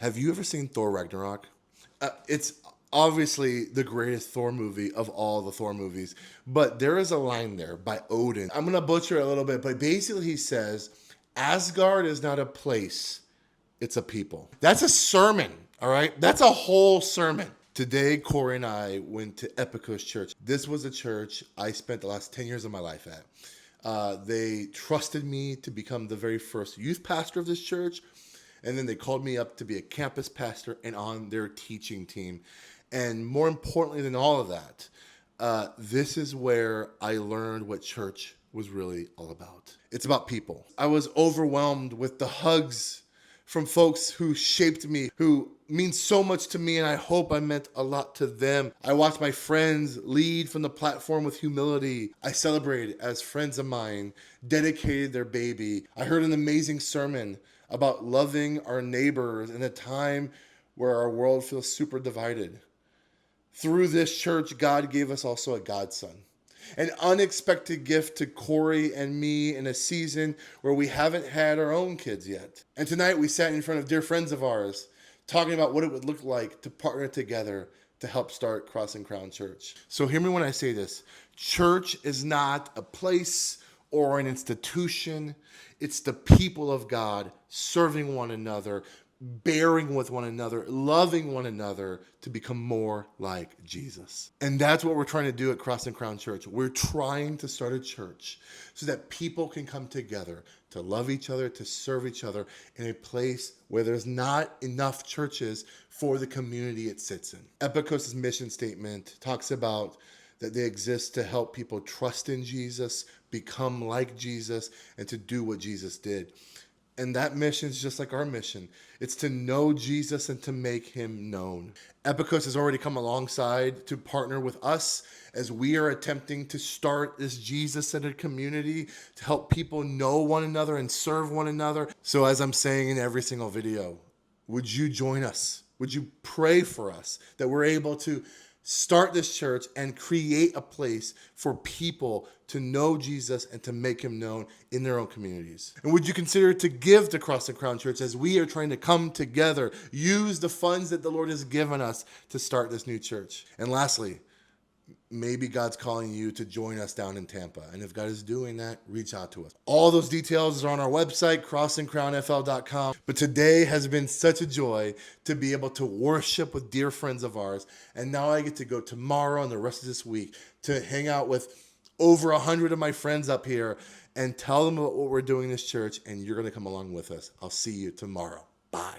Have you ever seen Thor Ragnarok? It's obviously the greatest Thor movie of all the Thor movies, but there is a line there by Odin. I'm going to butcher it a little bit, but basically he says, Asgard is not a place, it's a people. That's a sermon, all right? That's a whole sermon. Today, Corey and I went to Epicos Church. This was a church I spent the last 10 years of my life at. They trusted me to become the very first youth pastor of this church. And then they called me up to be a campus pastor and on their teaching team. And more importantly than all of that, this is where I learned what church was really all about. It's about people. I was overwhelmed with the hugs from folks who shaped me, who mean so much to me, and I hope I meant a lot to them. I watched my friends lead from the platform with humility. I celebrated as friends of mine dedicated their baby. I heard an amazing sermon about loving our neighbors in a time where our world feels super divided. Through this church, God gave us also a godson. An unexpected gift to Corey and me in a season where we haven't had our own kids yet. And tonight we sat in front of dear friends of ours talking about what it would look like to partner together to help start Cross and Crown Church. So hear me when I say this. Church is not a place or an institution. It's the people of God serving one another, bearing with one another, loving one another to become more like Jesus. And that's what we're trying to do at Cross and Crown Church. We're trying to start a church so that people can come together to love each other, to serve each other in a place where there's not enough churches for the community it sits in. Epicos' mission statement talks about that they exist to help people trust in Jesus, become like Jesus, and to do what Jesus did. And that mission is just like our mission. It's to know Jesus and to make him known. Epicos has already come alongside to partner with us as we are attempting to start this Jesus-centered community to help people know one another and serve one another. So as I'm saying in every single video, would you join us? Would you pray for us that we're able to start this church and create a place for people to know Jesus and to make him known in their own communities? And would you consider to give to Cross and Crown Church as we are trying to come together, use the funds that the Lord has given us to start this new church? And lastly, maybe God's calling you to join us down in Tampa. And if God is doing that, reach out to us. All those details are on our website, crossandcrownfl.com. But today has been such a joy to be able to worship with dear friends of ours. And now I get to go tomorrow and the rest of this week to hang out with over 100 of my friends up here and tell them about what we're doing in this church. And you're going to come along with us. I'll see you tomorrow. Bye.